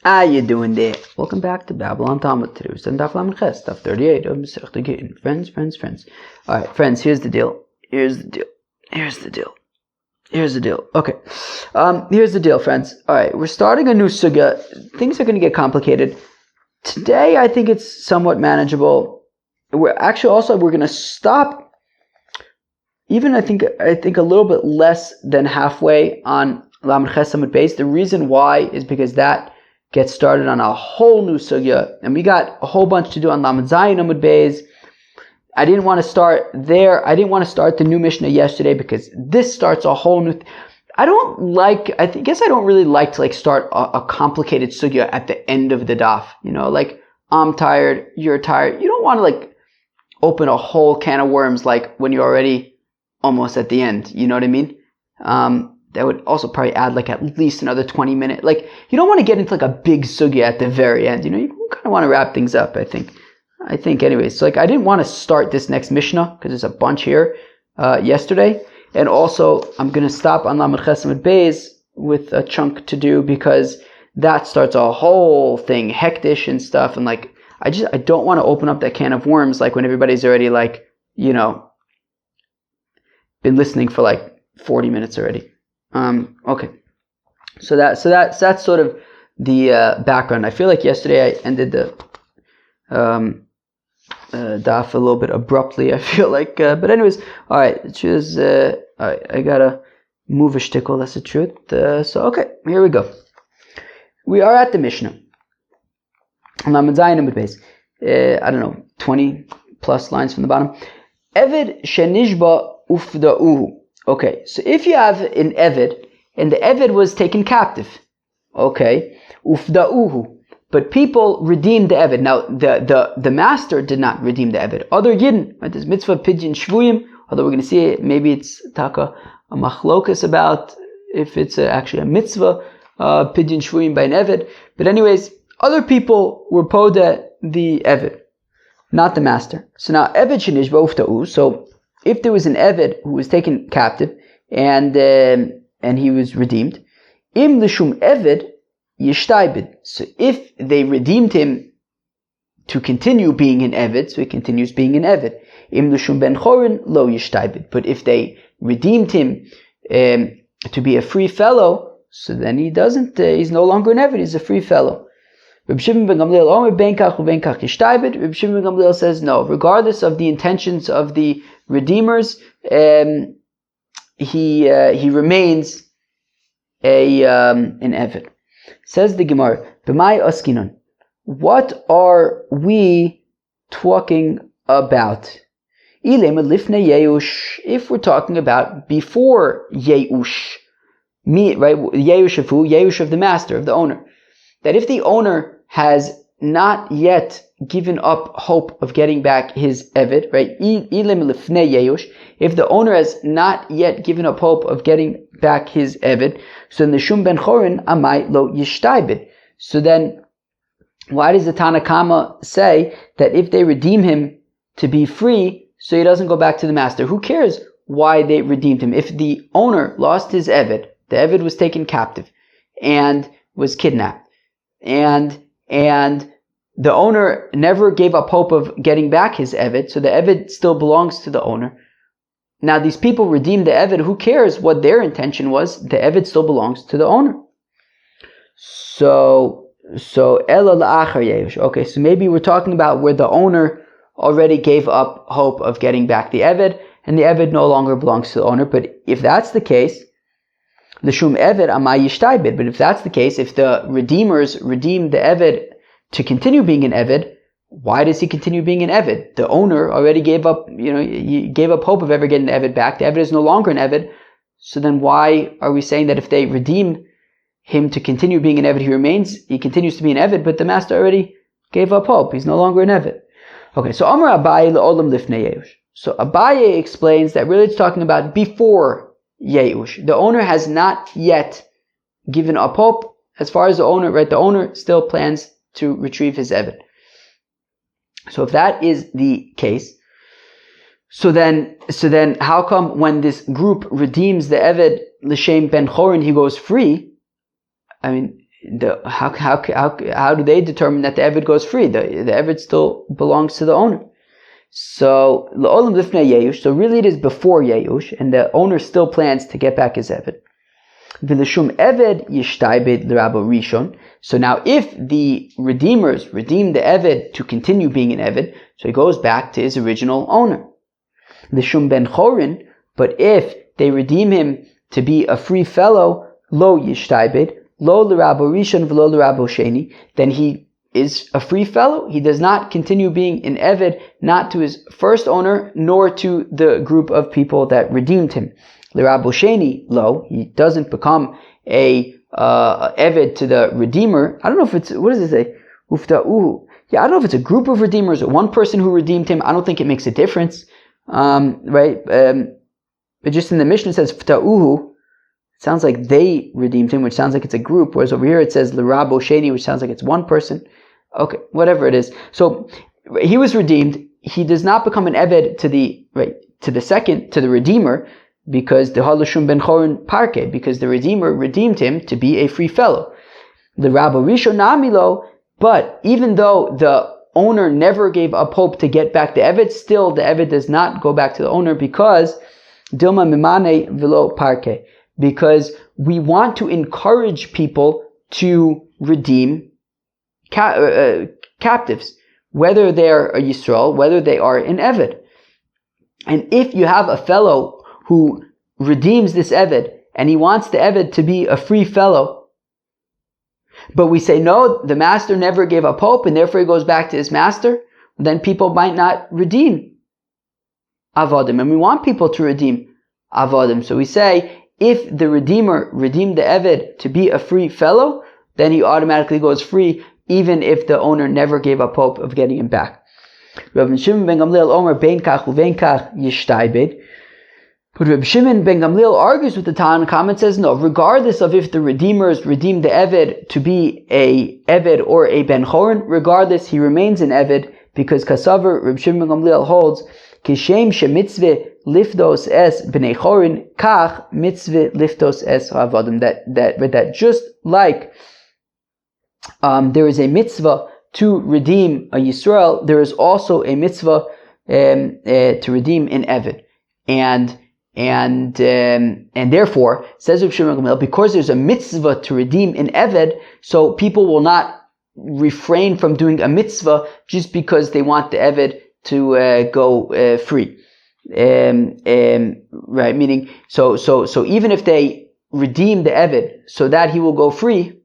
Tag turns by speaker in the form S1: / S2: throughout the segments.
S1: How you doing there? Welcome back to Babylon Talmud. Today we're studying Daf Lamed Ches, Daf 38 of Masechta Gittin. Friends. Alright, friends, here's the deal. Here's the deal. Okay. Here's the deal, friends. Alright, we're starting a new sugya. Things are going to get complicated. Today, I think it's somewhat manageable. We're going to stop even I think a little bit less than halfway on Lamed Ches Amud Beis. The reason why is because that gets started on a whole new sugya, and we got a whole bunch to do on Lamed Zayin Amud Beis. I didn't want to start there. I didn't want to start the new Mishnah yesterday because this starts a whole new. I guess I don't really like to start a complicated sugya at the end of the daf. I'm tired, you're tired. You don't want to open a whole can of worms when you're already almost at the end. You know what I mean? That would also probably add at least another 20 minutes. You don't want to get into a big sugya at the very end. You kind of want to wrap things up, I think anyways. So I didn't want to start this next Mishnah because there's a bunch here yesterday. And also I'm going to stop on Lamed Ches Amud Beis with a chunk to do because that starts a whole thing, hektish and stuff. And I don't want to open up that can of worms when everybody's already been listening for 40 minutes already. Okay. So that's sort of the background. I feel like yesterday I ended the daf a little bit abruptly. I feel but anyways, all right. All right. I gotta move a shtickle. That's the truth. So okay, here we go. We are at the Mishnah. Lamed Zayin Amud Beis. I don't know, 20 plus lines from the bottom. Eved shenishba ufda'uhu. Okay, so if you have an Eved, and the Eved was taken captive, okay, ufda'uhu, but people redeemed the Eved. Now, the master did not redeem the Eved. Other Gittin, right, there's mitzvah pidyon shvuyim, although we're going to see it, maybe it's taka a machlokas about if it's actually a mitzvah, pidyon shvuyim by an Eved. But anyways, other people were poda the Eved, not the master. So now, Eved shenishba ufda'uhu, so if there was an Eved who was taken captive and he was redeemed, im l'shum Eved yishtaibed. So if they redeemed him to continue being an Eved, so he continues being an Eved. Im l'shum ben chorin lo yishtaibed. But if they redeemed him to be a free fellow, so then he doesn't. He's no longer an Eved. He's a free fellow. Reb Shimon ben Gamliel Omer ben kach uben kach yishtaibed. Reb Shimon ben Gamliel says no. Regardless of the intentions of the redeemers, he remains an Eved. Says the Gemara, B'mai askinon. What are we talking about? If we're talking about before Yeush, right? Yeush of the master, of the owner. That if the owner has not yet given up hope of getting back his Eved, right? If the owner has not yet given up hope of getting back his Eved, so then the Shum ben Chorin amai lo yishtaibed. So then, why does the Tanakama say that if they redeem him to be free, so he doesn't go back to the master? Who cares why they redeemed him? If the owner lost his Eved, the Eved was taken captive and was kidnapped, and the owner never gave up hope of getting back his Eved, so the Eved still belongs to the owner. Now these people redeemed the Eved, who cares what their intention was? The Eved still belongs to the owner. So Ela la'achar Yeush. Okay, so maybe we're talking about where the owner already gave up hope of getting back the Eved, and the Eved no longer belongs to the owner. But if that's the case, the Shum Eved amai yishtaibed. But if that's the case, if the redeemers redeemed the Eved to continue being an Eved, why does he continue being an Eved? The owner already gave up, he gave up hope of ever getting the Eved back. The Eved is no longer an Eved. So then why are we saying that if they redeem him to continue being an Eved, he continues to be an Eved, but the master already gave up hope. He's no longer an Eved. Okay, so Amar Abaye le'olam lifnei Yeush. So Abaye explains that really it's talking about before Yeush. The owner has not yet given up hope. As far as the owner, right, the owner still plans to retrieve his Eved. So if that is the case, so then how come when this group redeems the Eved l'shem ben chorin, he goes free? I mean, how do they determine that the Eved goes free? The Eved still belongs to the owner. So L'olam Lifnei Yeush. So really it is before Yeush, and the owner still plans to get back his Eved. V'lishum Eved Yishtaibed L'Rabo Rishon. So now if the redeemers redeem the Eved to continue being an Eved, so he goes back to his original owner. Lishum Ben Chorin. But if they redeem him to be a free fellow, Lo Yishtaibed, Lo L'Rabo Rishon V'lo L'Rabo Sheni, then he is a free fellow. He does not continue being an Eved, not to his first owner, nor to the group of people that redeemed him. L'Rabo Sheni, Lo, he doesn't become a Eved to the Redeemer. I don't know if it's, what does it say? Ufta'uhu. Yeah, I don't know if it's a group of Redeemers or one person who redeemed him. I don't think it makes a difference. Right? But just in the Mishnah it says Fta'uhu. It sounds like they redeemed him, which sounds like it's a group, whereas over here it says L'Rabo Sheni, which sounds like it's one person. Okay, whatever it is. So he was redeemed. He does not become an Eved to the Redeemer, because the Halashum Ben Chorin Parke, because the Redeemer redeemed him to be a free fellow. The L'Rabo Rishon Namilo, but even though the owner never gave up hope to get back the Eved, still the Eved does not go back to the owner, because Dilma Mimane Velo Parke, because we want to encourage people to redeem captives, whether they're a Yisrael, whether they are an Eved. And if you have a fellow who redeems this Eved, and he wants the Eved to be a free fellow, but we say, no, the master never gave up hope, and therefore he goes back to his master, then people might not redeem Avodim, and we want people to redeem Avodim. So we say, if the Redeemer redeemed the Eved to be a free fellow, then he automatically goes free, even if the owner never gave up hope of getting him back. Rav Shimon ben Gamliel Omer bein kach uvein kach yishtaibed. But Rav Shimon ben Gamliel argues with the Tana and says, no, regardless of if the Redeemers redeemed the Eved to be a Eved or a Ben Chorin, regardless, he remains an Eved, because Kasaver, Rav Shimon ben Gamliel holds, Kishem shemitzveh liftos es b'nei chorin, kach mitzveh liftos es ha'avadim. That just like there is a mitzvah to redeem a Yisrael, there is also a mitzvah to redeem an Eved, and therefore, says Rav Shimon Gamliel, because there's a mitzvah to redeem an Eved, so people will not refrain from doing a mitzvah just because they want the Eved to go free. Right, meaning, so even if they redeem the Eved so that he will go free,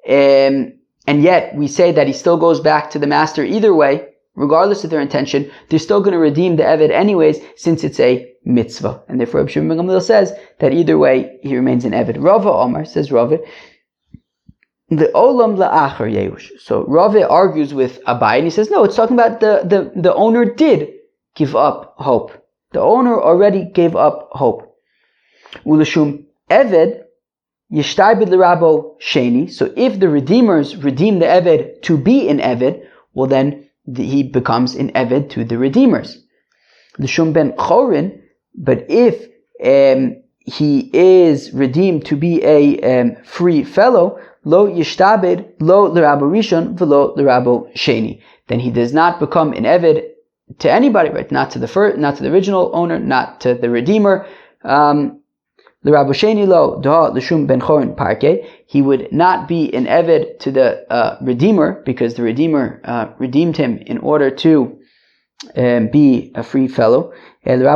S1: and yet we say that he still goes back to the master either way, regardless of their intention, they're still going to redeem the Eved anyways, since it's a mitzvah. And therefore Rav Shimon ben Gamliel says that either way he remains an Eved. Rava Omar, says Rava, the olam la'achar yeush. So Rava argues with Abai, and he says, no, it's talking about the owner did give up hope. The owner already gave up hope. Ulashum Eved yishtaibed l'rabo sheni. So if the redeemers redeem the Eved to be an Eved, well then he becomes an Eved to the redeemers. L'shum ben chorin. But if he is redeemed to be a free fellow, lo yishtabed lo l'rabo rishon v'lo l'rabo sheni, then he does not become an Eved to anybody, right? Not to the first, not to the original owner, not to the redeemer. L'rabo sheni lo da l'shum ben chorin parke. He would not be an Eved to the redeemer, because the redeemer redeemed him in order to be a free fellow. And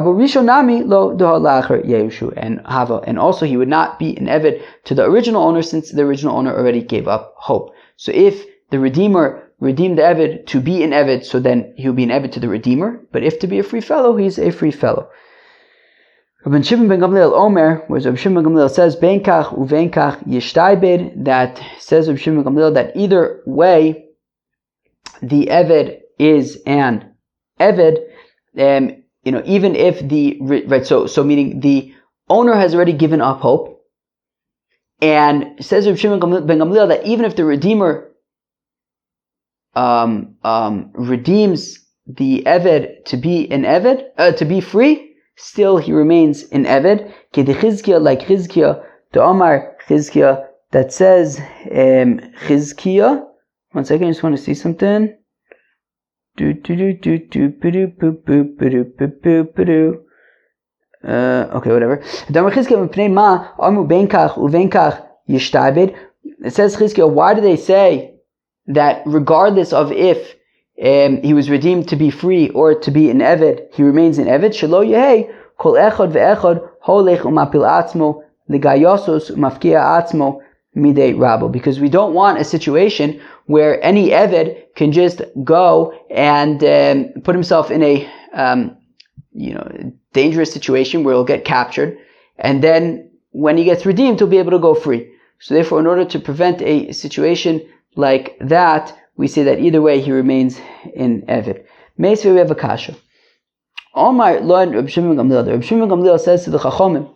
S1: also he would not be an Eved to the original owner, since the original owner already gave up hope. So if the redeemer redeemed the Eved to be an Eved, so then he will be an Eved to the redeemer. But if to be a free fellow, he's a free fellow. Rabbi Shimon ben Gamliel Omer, where Rabbi Shimon ben Gamliel says bein kach uvein kach yishtaibed, that says Rabbi Shimon ben Gamliel that either way the Eved is an Eved, even if so meaning the owner has already given up hope, and says Rabbi Shimon ben Gamliel that even if the redeemer redeems the Eved to be an Eved, to be free, still he remains an Eved. Like Chizkiah, the Omar Chizkiah, that says Chizkiah. One second, I just want to see something. Okay, whatever. It says Chizkiah, why do they say that regardless of if he was redeemed to be free or to be an Eved, he remains an Eved? Shelo yehei kol echad ve'echad holech umapil atzmo ligayosos umafkia atzmo midei rabo. Because we don't want a situation where any Eved can just go and put himself in a dangerous situation where he'll get captured, and then when he gets redeemed, he'll be able to go free. So therefore, in order to prevent a situation like that, we say that either way he remains in Eved. Meisvei, we have a kasha. Omar lo and Reb Shimon Gamliel. Reb Shimon Gamliel says to the Chachomim,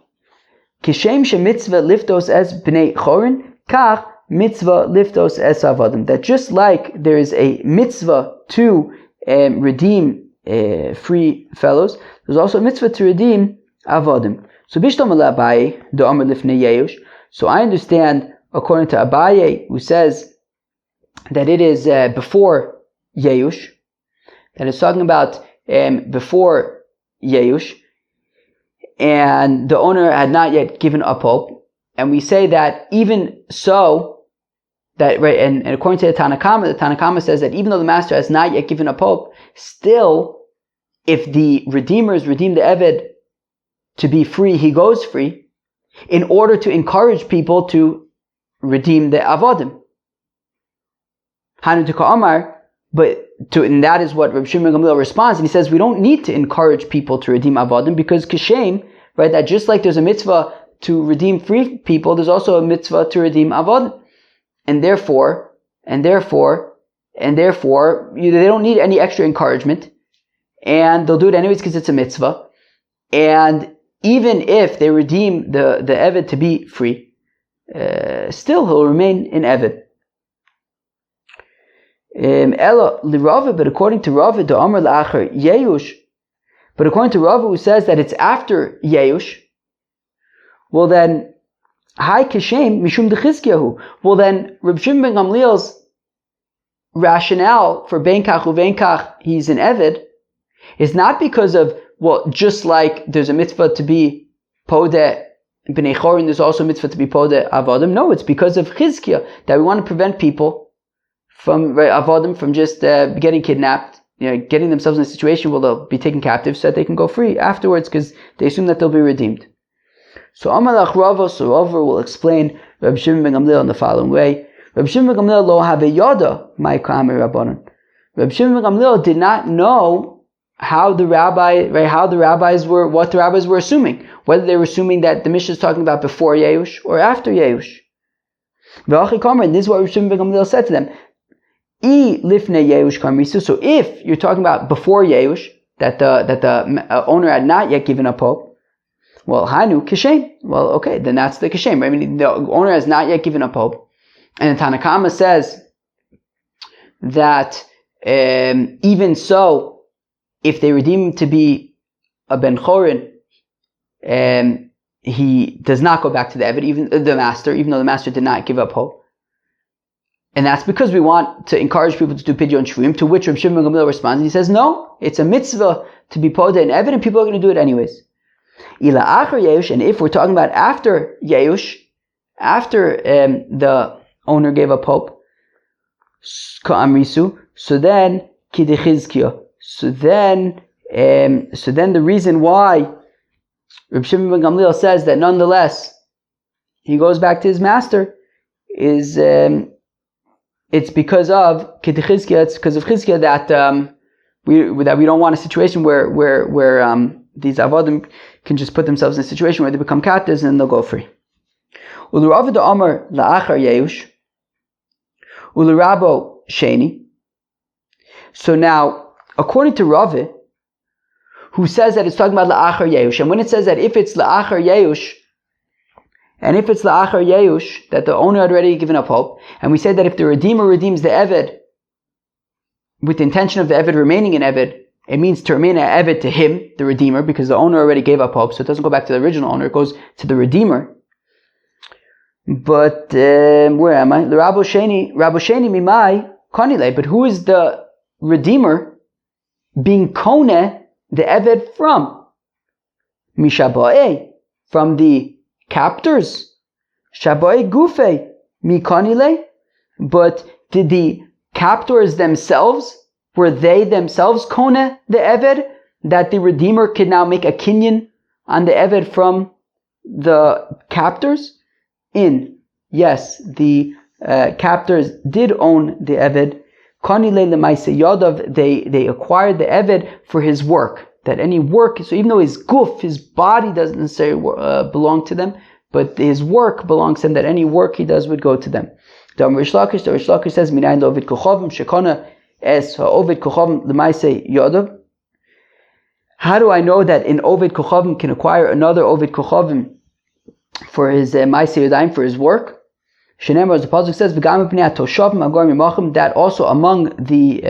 S1: Kishem she mitzvah liftos es bnei chorin, kach mitzvah liftos es avadim. That just like there is a mitzvah to redeem free fellows, there's also a mitzvah to redeem avadim. So bishlam ala Abaye the Amar lifnei Yeush. So I understand, according to Abaye, who says that it is before Yeush, that it's talking about before Yeush, and the owner had not yet given up hope. And we say that even so, that right, and according to the Tanakama says that even though the master has not yet given up hope, still, if the redeemers redeem the Eved to be free, he goes free, in order to encourage people to redeem the Avodim. Hanu Amar, and that is what Reb Shimon Gamliel responds, and he says we don't need to encourage people to redeem Avodim, because Kishem, right, that just like there's a mitzvah to redeem free people, there's also a mitzvah to redeem Avodim. And therefore, they don't need any extra encouragement, and they'll do it anyways because it's a mitzvah. And even if they redeem the Eved to be free, still he'll remain in Eved. But according to Rava, the Amar la'achar Yeush, but according to Rava, who says that it's after Yeush, well then, Hai Kishem Mishum Dechizkiyahu. Well then, Reb Shimon ben Gamliel's rationale for Benkach Uvenkach, he's an Eved, is not because of, well, just like there's a mitzvah to be Podeh B'nei Chorin, there's also a mitzvah to be Podeh Avodim. No, it's because of Chizkiah, that we want to prevent people from Avodim from just getting kidnapped, getting themselves in a situation where they'll be taken captive so that they can go free afterwards, because they assume that they'll be redeemed. So Amalach Rava, so Rava will explain Reb Shimon ben Gamliel in the following way. Reb Shimon ben Gamliel lo have yada my kamer rabbanon. Reb Shimon ben Gamliel did not know what the rabbis were assuming, whether they were assuming that the Mishnah is talking about before Yeush or after Yeush. And this is what Reb Shimon ben Gamliel said to them. So if you're talking about before Yeush, that the owner had not yet given up hope, well, Hanu Kishem. Well, okay, then that's the Kishem. Right? I mean, the owner has not yet given up hope. And the Tanakama says that even so, if they redeem him to be a Ben Chorin, he does not go back to the Eved, even though the master did not give up hope. And that's because we want to encourage people to do Pidyon Shvuyim, to which Reb Shimon ben Gamliel responds, and he says, no, it's a mitzvah to be Podeh and Eved, and people are going to do it anyways. Ila achar Yeush, and if we're talking about after Yeush, after the owner gave up hope, ka'amrisu, so then kidechizkiah. So then the reason why Reb Shimon ben Gamliel says that nonetheless he goes back to his master is it's because of kidechizkiah. It's because of chizkiah that we don't want a situation where these avodim can just put themselves in a situation where they become captives and they'll go free. Ulurava da Amar la'achar Yeush, ulurabo sheni. So now, according to Rava, who says that it's talking about la'achar Yeush, and when it says that if it's la'achar Yeush, that the owner had already given up hope, and we said that if the redeemer redeems the Eved with the intention of the Eved remaining in Eved, it means to remain an Eved to him, the redeemer, because the owner already gave up hope, so it doesn't go back to the original owner, it goes to the redeemer. But where am I? Rabbo Sheni Mimai Konile. But who is the redeemer being kone the eved from? Mishabae, from the captors. Shabae gufe mi konile. But did the captors themselves, were they themselves kone the eved, that the redeemer could now make a kinyan on the eved from the captors? Yes, the captors did own the eved. Konile lemaise yadav, they acquired the eved for his work. That any work, so even though his guf, his body doesn't necessarily belong to them, but his work belongs to them, that any work he does would go to them. The Rish Lakish says, Minayin lo ovid kochavim, shekona es ha'ovid kochavim lemaise yadav. How do I know that an ovid kochavim can acquire another ovid kochavim for his maaseh yadayim, for his work? Shenemar, as the pasuk says, "V'gam b'nei toshavim agorim yimachim," that also among the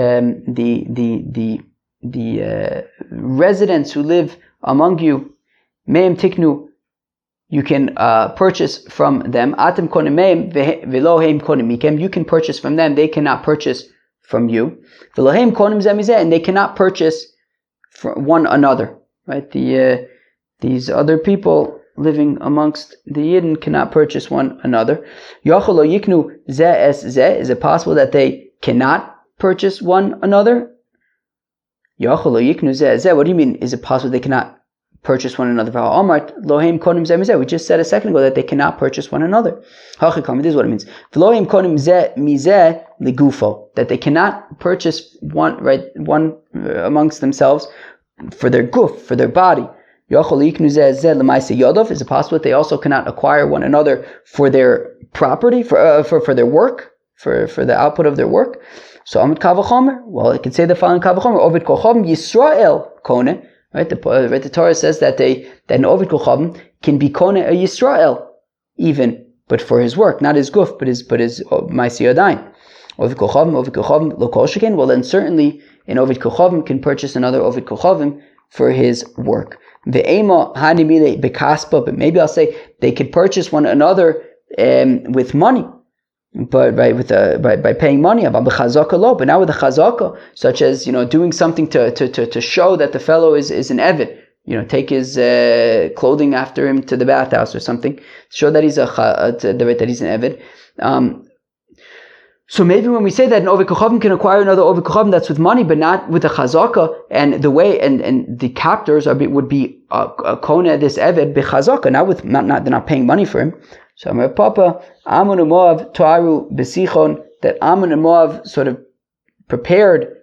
S1: residents who live among you, meim tiknu, you can purchase from them. Atem konim meim v'lo heim konim mikem, you can purchase from them, they cannot purchase from you. V'lo heim konim zeh mizeh, and they cannot purchase from one another. Right? These other people living amongst the Yidden cannot purchase one another. Yochel lo yiknu zeh es zeh, is it possible that they cannot purchase one another? Yochel lo yiknu zeh es zeh, what do you mean, is it possible they cannot purchase one another? We just said a second ago that they cannot purchase one another. This is what it means. That they cannot purchase one amongst themselves for their guf, for their body. Is it possible that they also cannot acquire one another for their property, for their work, for the output of their work? So Amid Kavachomer, well, it can say the following Kavachomer, Ovid Kochavim Yisrael Kone. Right, the Torah says that an Ovid Kochavim can be Kone a Yisrael, even, but for his work, not his guf, but his Maaseh Yadayim. Ovid Kochavim Lo Kol Sheken. Well, then certainly an Ovid Kochavim can purchase another Ovid Kochavim for his work. Ve'ema hanimile bekaspa, but maybe I'll say they could purchase one another with money, but by paying money. But now with the chazaka, such as doing something to show that the fellow is an eved, take his clothing after him to the bathhouse or something, to show that he's that he's an eved. So maybe when we say that an Ovid Kochavim can acquire another Ovid Kochavim, that's with money, but not with a chazaka, and the way and the captors would be kone this eved bechazaka, they're not paying money for him. So Amar Papa Ammon and Moav Toaru besichon, that Ammon and Moav sort of prepared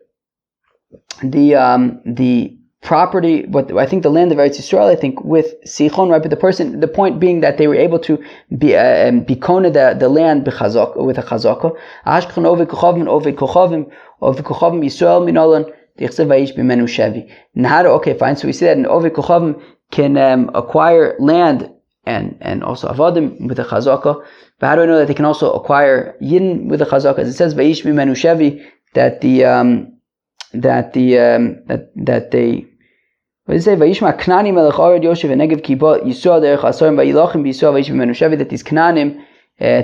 S1: the property, but I think the land of Eretz Yisrael, I think with Sichon, right? But the point being that they were able to be kone the land with a chazaka. Ashkon Ovid Kochavim Yisrael Minolan Dichsev Vayish B'menu Shevi. Okay, fine. So we see that an Ovid Kochavim can acquire land and also avadim with a chazaka. But how do I know that they can also acquire Yidden with a chazaka? As it says Vayish B'menu Shevi, that they. What does it say? Vayishma Knanim melech Ared Yoshev v'Negev Kibbot Yisrael derech Asorim v'Yilachim b'Yisrael Vayish B'menu Shevi, that these Knanim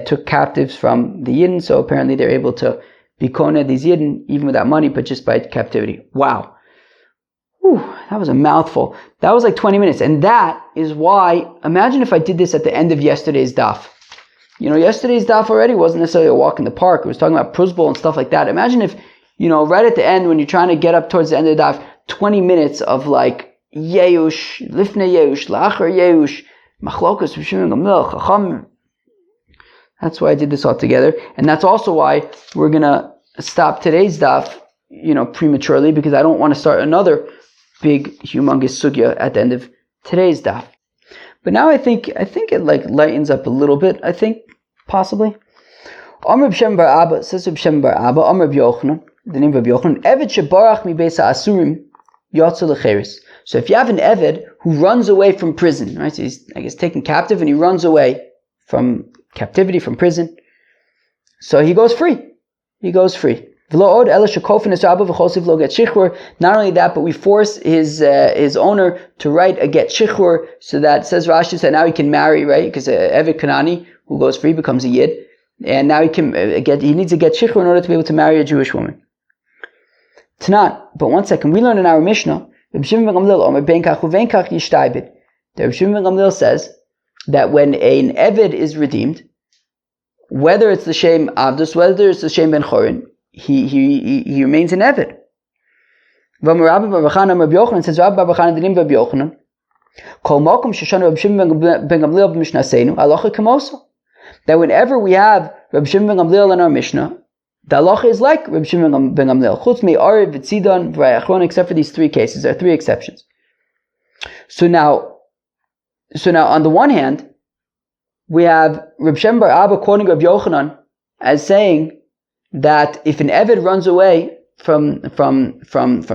S1: took captives from the Yidden, so apparently they're able to be koneh these Yidden even without money, but just by captivity. Wow. Whew, that was a mouthful. That was like 20 minutes, and that is why, imagine if I did this at the end of yesterday's daf. Yesterday's daf already wasn't necessarily a walk in the park. It was talking about Prus Bowl and stuff like that. Imagine if, right at the end when you're trying to get up towards the end of the daf, 20 minutes of like Yeush, Lifnei Yeush, Lachar Yeush, Machlokas, Rishim Gamil, Chacham. That's why I did this all together. And that's also why we're going to stop today's daf, prematurely, because I don't want to start another big, humongous sugya at the end of today's daf. But now I think it like lightens up a little bit, I think, possibly. Amr B'Shem Bar Abba, says B'Shem Bar Abba, Amr B'Yochanan, the name of Yochanan, Eved Shebarach Mi Beis HaAsurim, Yotze L'Cheres. So if you have an Eved who runs away from prison, right? So he's, I guess, taken captive and he runs away from captivity, from prison. So he goes free. Not only that, but we force his owner to write a get shichur, so that, says Rashi, so now he can marry, right? Because Eved Kanani who goes free becomes a yid, and now he can he needs to get shichur in order to be able to marry a Jewish woman. Tanan, but one second, we learn in our Mishnah, Reb Shimon ben Gamliel says that when an Eved is redeemed, whether it's the Shem Avdus, whether it's the Shem Ben Chorin, he remains an Eved. Rabbi Yochanan says, Rabbi Yochanan Dinim Rabbi Yochanan, Kol Malkum Sheshanu Rabbi Shimon ben Gamliel b'Mishnaseinu, Halacha Kamoso. That whenever we have Rabbi Shimon ben Gamliel in our Mishnah, the halacha is like Rabbi Shimon ben Gamliel. Chutz me'arev v'tzidon v'ayachron, except for these three cases. There are three exceptions. So now on the one hand, we have Reb Shem bar Abba quoting Rabbi Yochanan as saying that if an Eved runs away from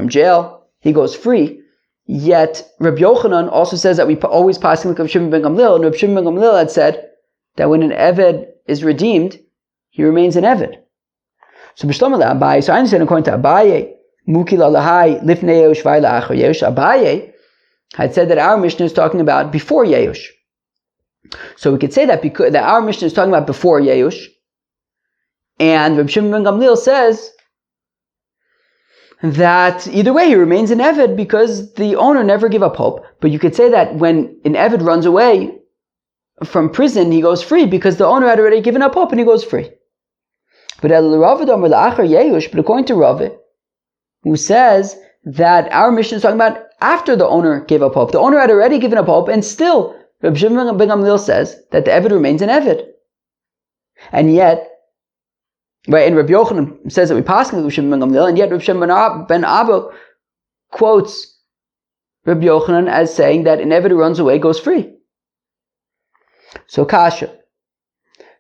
S1: jail, he goes free. Yet Rabbi Yochanan also says that we always pass like Reb Shimon ben Gamliel, and Reb Shimon ben Gamliel had said that when an Eved is redeemed, he remains an Eved. So Abaye, so I understand according to Abaye, Mukil alahai lifnei Yeush v'ayla achar Yeush. Abaye had said that our Mishnah is talking about before Yeush. So we could say that because that our Mishnah is talking about before Yeush, and Reb Shimon ben Gamliel says that either way he remains an Eved because the owner never gave up hope. But you could say that when an Eved runs away from prison, he goes free because the owner had already given up hope and he goes free. But according to Rav, who says that our mission is talking about after the owner gave up hope. The owner had already given up hope, and still Reb Shimon ben Gamliel says that the Eved remains an Eved. And yet, right, and Rabbi Yochanan says that we pass Reb Shimon ben Gamliel, and yet Reb Shimon ben Abba quotes Rabbi Yochanan as saying that an Eved who runs away goes free. So kasha.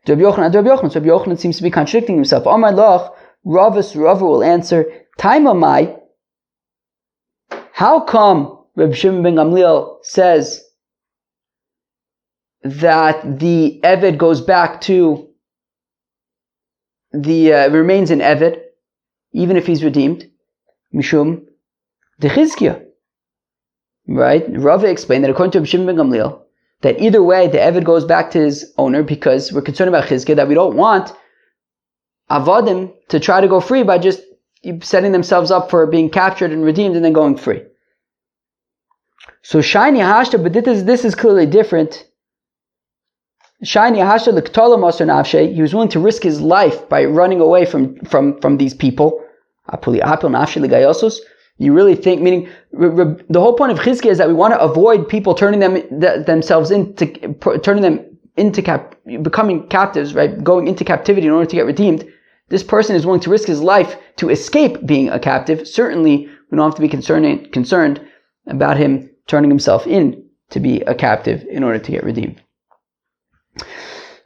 S1: Rabbi Yochanan seems to be contradicting himself. Amar Loch, Rava will answer, Taima Mai, how come Rabbi Shimon ben Gamliel says that the Eved goes back to remains an Eved, even if he's redeemed? Mishum de Chizkiah. Right? Rava explained that according to Rabbi Shimon ben Gamliel, that either way the Eved goes back to his owner because we're concerned about Chizkiah, that we don't want Avadim to try to go free by just setting themselves up for being captured and redeemed and then going free. So Shiny Hashta, but this is clearly different. Shiny Hashta l'ktala masar nafshe, he was willing to risk his life by running away from these people. Apuli apil nafshe l'gayosos. You really think, meaning the whole point of Chizkiah is that we want to avoid people turning themselves into becoming captives, right? Going into captivity in order to get redeemed. This person is willing to risk his life to escape being a captive. Certainly, we don't have to be concerned about him turning himself in to be a captive in order to get redeemed.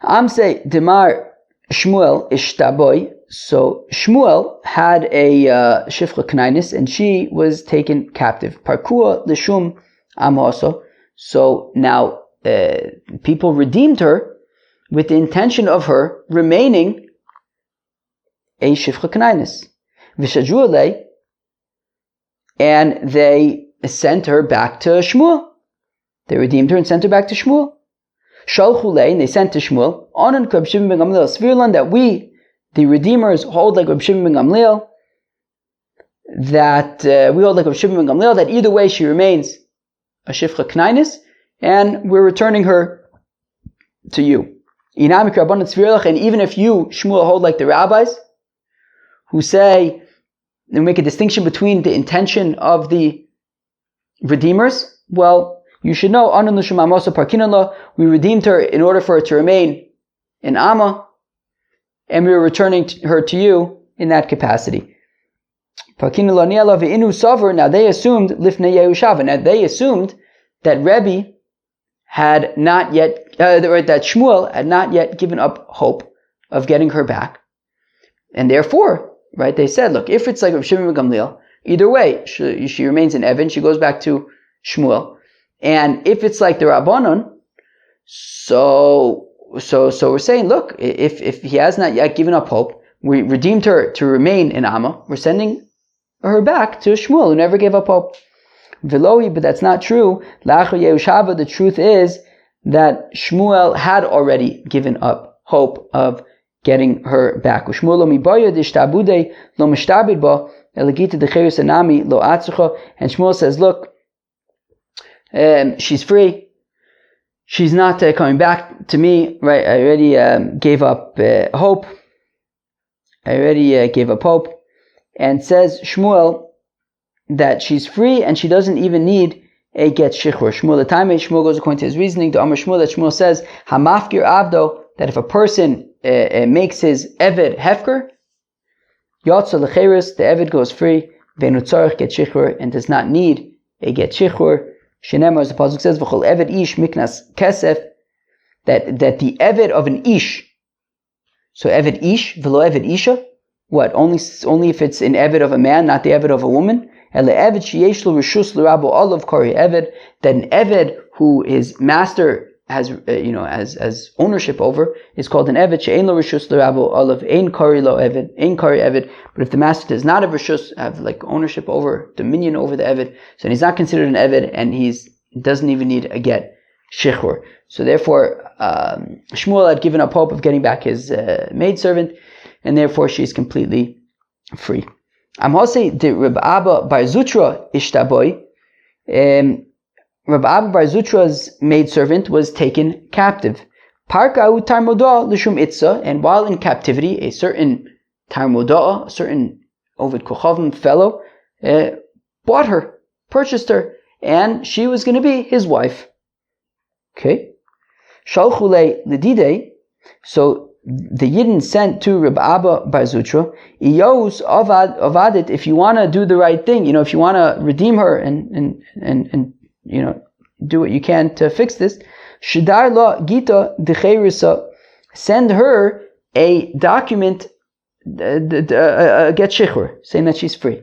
S1: Amse Demar Shmuel Ishtaboy. So Shmuel had a Shifcha Knainis, and she was taken captive. Parkua Lishum Amoso. So now people redeemed her with the intention of her remaining a Shifcha Knainis. Vishajulei, and they sent her back to Shmuel. They redeemed her and sent her back to Shmuel. Shalchulei, and they sent to Shmuel, Onan Reb Shimon ben Gamliel Svirlan, that we, the Redeemers, hold like Reb Shimon ben Gamliel, that we hold like Reb Shimon ben Gamliel, that either way she remains a Shifcha Knainis, and we're returning her to you. And even if you, Shmuel, hold like the rabbis, who say, they make a distinction between the intention of the Redeemers, well, you should know, we redeemed her in order for her to remain an Amma, and we are returning her to you in that capacity. Now they assumed that Rebbe had not yet, that Shmuel had not yet given up hope of getting her back. And therefore, right, they said, look, if it's like Reb Shimon ben Gamliel, either way, she remains an Evan, she goes back to Shmuel. And if it's like the Rabbanon, so we're saying, look, if he has not yet given up hope, we redeemed her to remain an Amma, we're sending her back to Shmuel, who never gave up hope. Velohi, but that's not true. La'achar Yehushava, the truth is that Shmuel had already given up hope of getting her back. And Shmuel says, look, she's free. She's not coming back to me, right? I already gave up hope. And says Shmuel that she's free and she doesn't even need a get shichur. Shmuel goes according to his reasoning. The Amar Shmuel, that Shmuel says, Hamafkir Avdo, that if a person makes his Eved Hefker, Yotza Lecheres, the Eved goes free, Venutzarech get shichur, and does not need a get shichur. Shenemar, as the pasuk says, V'chol Eved Ish Miknas Kesef, that the Eved of an Ish, so Eved Ish, V'lo Eved Isha, what? Only if it's an Eved of a man, not the Eved of a woman. Ele Eved sheyesh lo rishus l'rabo olav kari Eved, that an Eved who his master has as ownership over is called an Eved she'ein lo rishus l'rabo olav ein kari lo Eved, ein kari Eved. But if the master does not have rishus, have like ownership over, dominion over the Eved, so he's not considered an Eved, and doesn't even need a get shichur. So therefore, Shmuel had given up hope of getting back his maidservant, and therefore she is completely free. Amhosei de Reb Abba Bar Zutra ishtaboy. Reb Abba Bar Zutra's maidservant was taken captive. Parkau tarmoda l'shum itza, and while in captivity, a certain tarmoda, a certain Ovid Kochavim fellow, bought her, purchased her, and she was going to be his wife. Okay. Shalchule l'didei, so the Yidden sent to Reb Abba Bar Zutra, Iyos avadit, if you want to do the right thing, if you want to redeem her and do what you can to fix this, Shidar la Gita decheirisa, send her a document, a get shichur, saying that she's free.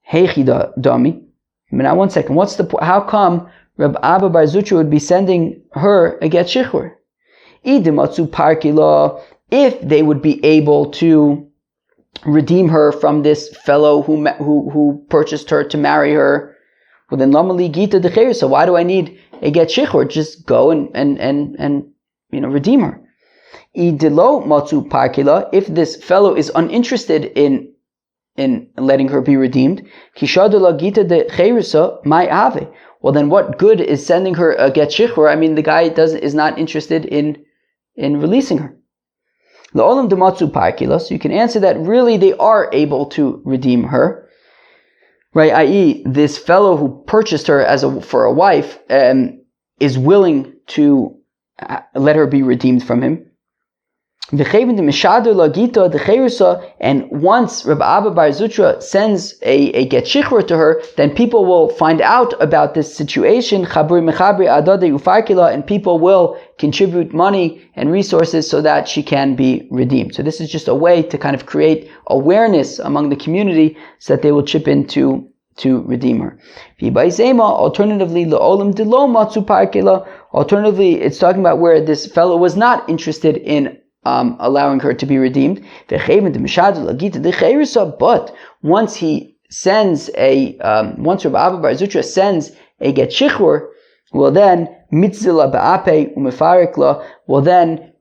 S1: Heichi dami. Now 1 second, how come Reb Abba Bar Zutra would be sending her a get shichur? If they would be able to redeem her from this fellow who purchased her to marry her, well then lamali gita decheir. So why do I need a get shichur? Just go and redeem her. If this fellow is uninterested in letting her be redeemed, well then what good is sending her a get shichur? I mean, the guy is not interested in releasing her. So you can answer that really they are able to redeem her, right? I.e., this fellow who purchased her for a wife is willing to let her be redeemed from him. And once Reb Abba Bar Zutra sends a get shichur to her, then people will find out about this situation, and people will contribute money and resources so that she can be redeemed. So this is just a way to kind of create awareness among the community so that they will chip in to redeem her. Alternatively, it's talking about where this fellow was not interested in allowing her to be redeemed. But once he sends once Rabbi Abba Bar Zutra sends a get shichur, well then mitzila ba'ape umefarikla, well then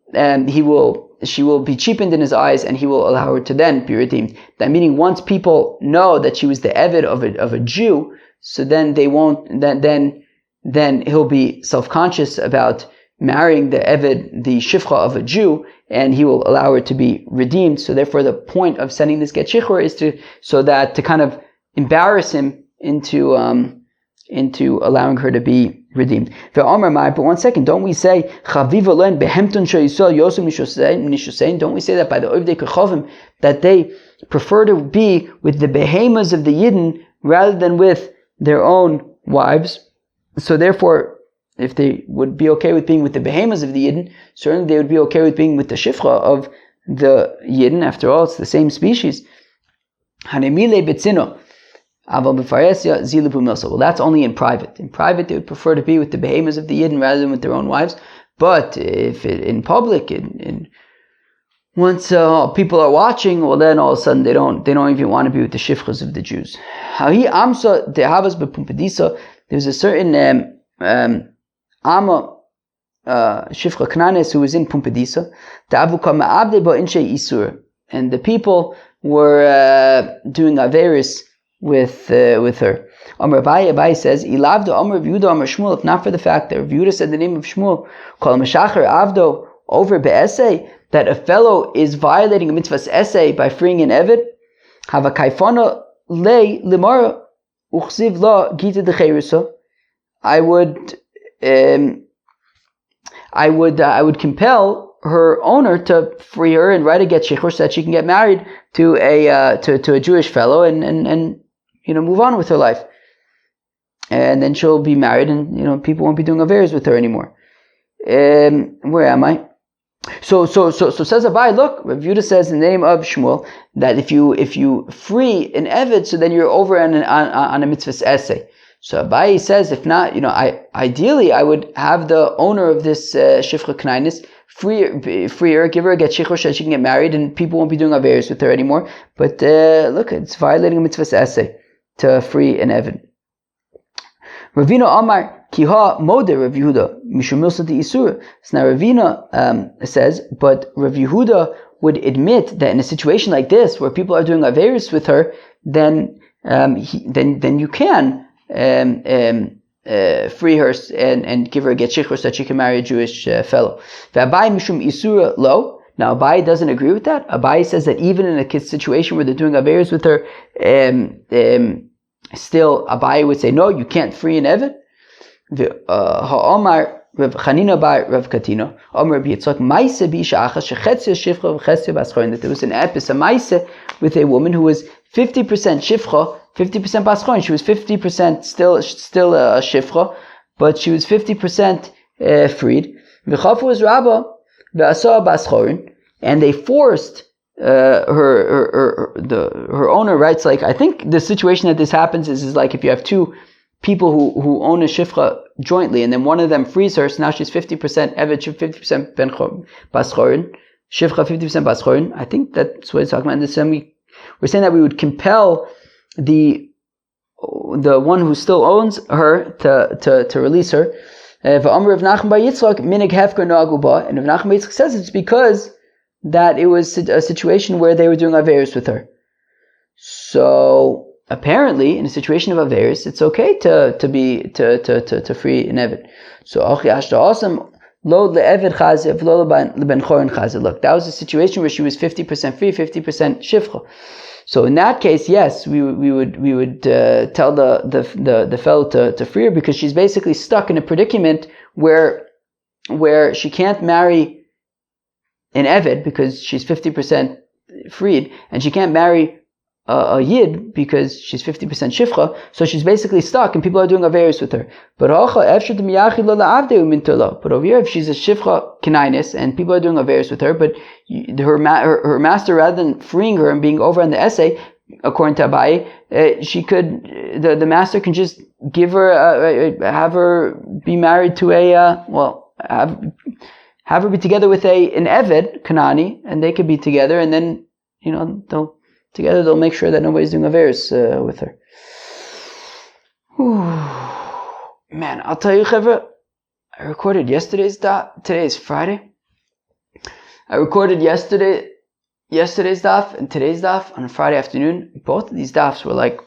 S1: she will be cheapened in his eyes, and he will allow her to then be redeemed. That meaning, once people know that she was the Eved of a Jew, so then they won't. Then he'll be self-conscious about marrying the Eved, the Shifcha of a Jew, and he will allow her to be redeemed. So therefore the point of sending this get shichur is to kind of embarrass him into allowing her to be redeemed. But 1 second, don't we say, don't we say that by the Ovdei Kechavim, that they prefer to be with the behemoths of the Yidden rather than with their own wives? So therefore, if they would be okay with being with the behemoths of the Yidden, certainly they would be okay with being with the Shifcha of the Yidden. After all, it's the same species. Well, that's only in private. In private, they would prefer to be with the behemoths of the Yidden rather than with their own wives. But if in public, in once people are watching, well, then all of a sudden they don't even want to be with the shifchas of the Jews. There's a certain Amma Shifcha Knanes who was in Pumbedisa, and the people were doing averis with her. Amar Abai says, "Ilavdo Amar Yehuda Amar Shmuel." If not for the fact that Yehuda said the name of Shmuel, Kol Meshacher Avdo over be'esei, that a fellow is violating a mitzvah's essay by freeing an eved, Hava Kaifana lei limara uchziv la gita decherusa. I would compel her owner to free her and write a get shichur so that she can get married to a Jewish fellow and move on with her life, and then she'll be married, and people won't be doing affairs with her anymore. Where am I? So says Abai, look, Rav Yehuda says in the name of Shmuel that if you free an eved, so then you're over on a mitzvah's essay. So Abai says, if not, ideally I would have the owner of this shifcha knainis free her, give her a get shichur so she can get married, and people won't be doing averis with her anymore. But look, it's violating a mitzvah's essay to free an eved. Ravina Amar Kiha Moder Rav Yehuda Mishum Milsa di Isur. So now Ravina says, but Rav Yehuda would admit that in a situation like this where people are doing averis with her, then you can free her and give her a get shichur so that she can marry a Jewish fellow. Abai Mishum Isura Lo. Now Abai doesn't agree with that. Abai says that even in a situation where they're doing averis with her, still Abai would say, no, you can't free an eved. Ha'omar Rav Chanina bar Rav Katina Omar Rabbi Yitzchak Maise Bisha Achas Shechetzia Shifcha V'Chetzia Baschorin, that there was an episode, a Maise, with a woman who was 50% Shifcha, 50% Baschorin. She was 50% still a Shifcha, but she was 50% freed. V'chafu was Rabba V'asa Baschorin, and they forced her owner writes, like, I think the situation that this happens is like if you have two people who own a shifcha jointly, and then one of them frees her, so now she's 50% evet, 50% ben baschorin, shifcha 50% baschorin. I think that's what it's talking about. We're saying that we would compel the one who still owns her to release her. And Rav Nachman bar Yitzchak says it's because that it was a situation where they were doing averis with her. So apparently, in a situation of averis, it's okay to free an eved. So look, that was a situation where she was 50% free, 50% shifcha. So in that case, yes, we would tell the fellow to free her, because she's basically stuck in a predicament where she can't marry an eved because she's 50% freed, and she can't marry a yid because she's 50% shifcha, so she's basically stuck, and people are doing averis with her. But over here, if she's a shifcha kenainis and people are doing averis with her, but her master, rather than freeing her and being over on the essay, according to Abai, the master can just give her, have her be married to have her be together with an eved Kanani, and they could be together, and then they'll make sure that nobody's doing averis with her. Whew. Man, I'll tell you, Chevra, I recorded yesterday's daf. Today is Friday. I recorded yesterday's daf and today's daf on a Friday afternoon. Both of these dafs were like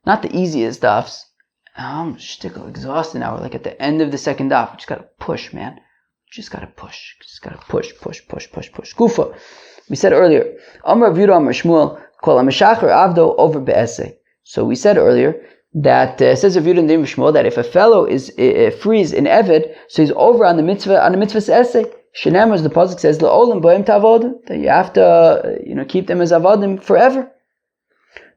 S1: not the easiest dafs. I'm exhausted now. We're like at the end of the second daf. We just gotta push, man. Just gotta push. Gufa. We said earlier, Amar Rav Yehuda Amar Shmuel Kol HaMeshacher Avdo over be'esei. So we said earlier that says Rav Yehuda in the name of Shmuel that if a fellow frees an eved, so he's over on the mitzvah's essay. Shenem, as the pasuk says, La'olam bo'em ta'avodim, that you have to keep them as avodim forever.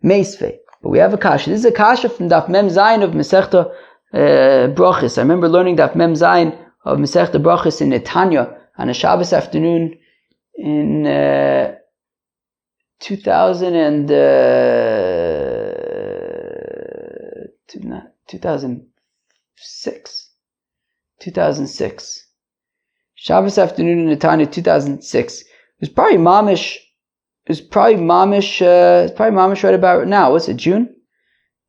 S1: Meisvei. But we have a kasha. This is a kasha from Daf Mem Zayin of Masechta Brachis. I remember learning Daf Mem Zayin of Masechta Brachis in Netanya on a Shabbos afternoon in 2006. Shabbos afternoon in Netanya, 2006. It's probably mamish. It's probably mamish right about now. What's it? June?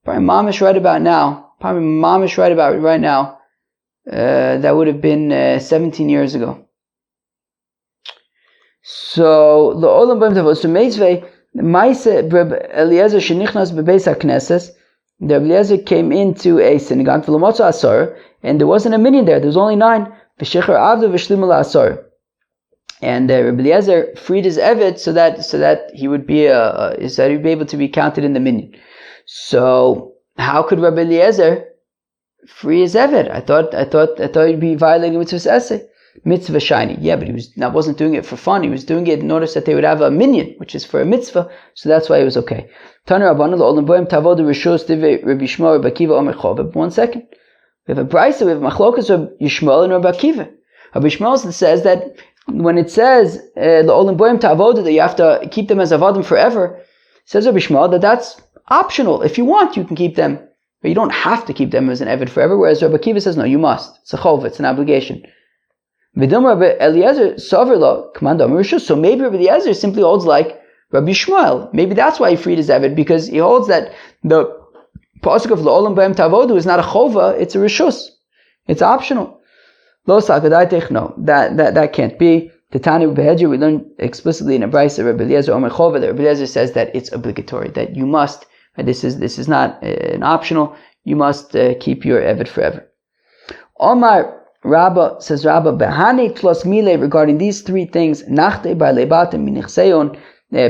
S1: Probably mamish right about now. Probably mamish right about right now. That would have been 17 years ago. So the olam b'em tavod. So meizvei ma'ase Eliezer shenichnas bebeis hakneses. The Eliezer came into a synagogue for l'motza asar, and there wasn't a minyan there. There was only 9. V'shecher avdu v'shlimu la'asar. And Rabbi Eliezer freed his eved so that he would be he'd be able to be counted in the minyan. So how could Rabbi Eliezer free his eved? I thought he'd be violating mitzvah's essay. Mitzvah shiny. Yeah, but he wasn't doing it for fun. He was doing it in order that they would have a minyan, which is for a mitzvah. So that's why it was okay. One second. We have a brisa, we have machlokas of Yishmael and Rabbi Akiva. Rabbi Yishmael says that when it says L'olam boim ta'avoda, that you have to keep them as avodim forever, says Rabbi Yishmael that that's optional. If you want, you can keep them, but you don't have to keep them as an eved forever. Whereas Rabbi Akiva says no, you must. It's a chov, it's an obligation. Eliezer so maybe Rabbi Eliezer simply holds like Rabbi Yishmael. Maybe that's why he freed his eved, because he holds that the pasuk of L'olam boim ta'avoda is not a chova, it's a rishus. It's optional. Lo sakadaitech, no, that can't be. Titani Behedja, we learn explicitly in a brisa Rabbi Eliezer Omer Chova that Rabbi Eliezer says that it's obligatory, that you must. This is not an optional. You must keep your eved forever. Omar Rabba says Rabba Behane Tlos Mile regarding these 3 things. Nachte by Lebatim Minichseon,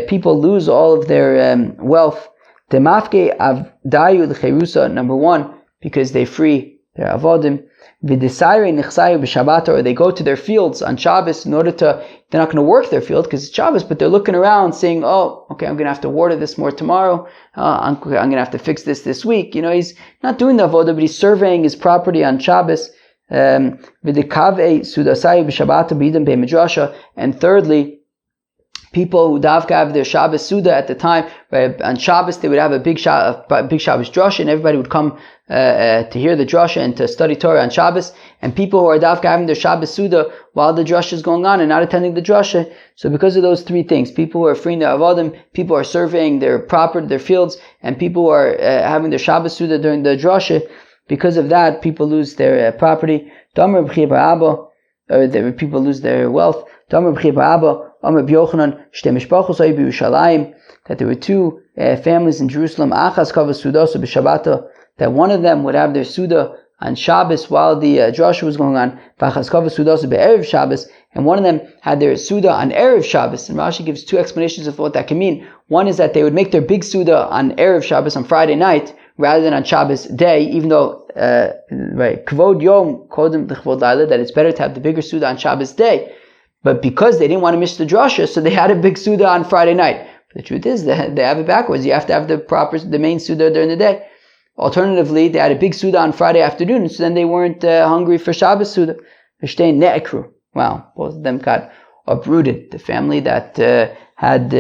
S1: people lose all of their wealth. Temafke Avdayu L'Cherusa, number 1, because they free their avodim. V'desaire nichsayu b'Shabbat, or they go to their fields on Shabbos in order to, they're not going to work their field because it's Shabbos, but they're looking around saying, oh, okay, I'm going to have to water this more tomorrow, I'm going to have to fix this week. He's not doing the avodah, but he's surveying his property on Shabbos. V'dekave sudasayu b'Shabbat b'idem be'midrasha, and thirdly, people who davka have their Shabbos Suda at the time, right? On Shabbos they would have a big Shabbos drasha, and everybody would come to hear the drasha and to study Torah on Shabbos. And people who are davka having their Shabbos Suda while the drasha is going on and not attending the drasha. So because of those 3 things, people who are freeing their avodim, people who are surveying their property, their fields, and people who are having their Shabbos Suda during the drasha, because of that, people lose their property. People lose their wealth. That there were 2 families in Jerusalem, that one of them would have their Suda on Shabbos while the drasha was going on, and one of them had their Suda on Erev Shabbos. And Rashi gives 2 explanations of what that can mean. One is that they would make their big Suda on Erev Shabbos, on Friday night, rather than on Shabbos day, even though, Kvod Yom Kodem L'Chvod Laila, that it's better to have the bigger Suda on Shabbos day. But because they didn't want to miss the drasha, so they had a big Suda on Friday night. But the truth is, they have it backwards. You have to have the main Suda during the day. Alternatively, they had a big Suda on Friday afternoon, so then they weren't hungry for Shabbos Suda. Wow, both of them got uprooted. The family that had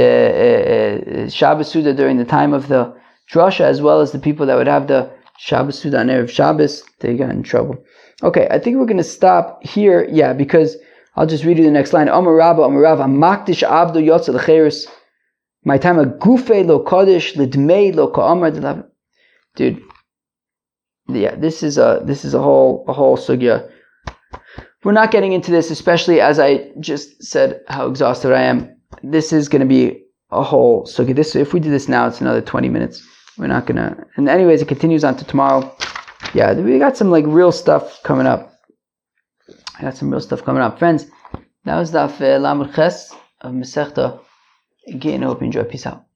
S1: Shabbos Suda during the time of the drasha, as well as the people that would have the Shabbos Suda on Erev Shabbos, they got in trouble. Okay, I think we're going to stop here, because I'll just read you the next line. Amar Rabba, Makdish Abdu Yotze L'Cheres. My time a Gufe Lo Kodesh Lidmei Lo Ka'amar. Dude, yeah, this is a whole sugya. We're not getting into this, especially as I just said how exhausted I am. This is going to be a whole sugya. If we do this now, it's another 20 minutes. We're not going to. And anyways, it continues on to tomorrow. Yeah, we got some real stuff coming up. Friends. That was Daf Lamed Ches of Masechta Gittin. I hope you enjoy. Peace out.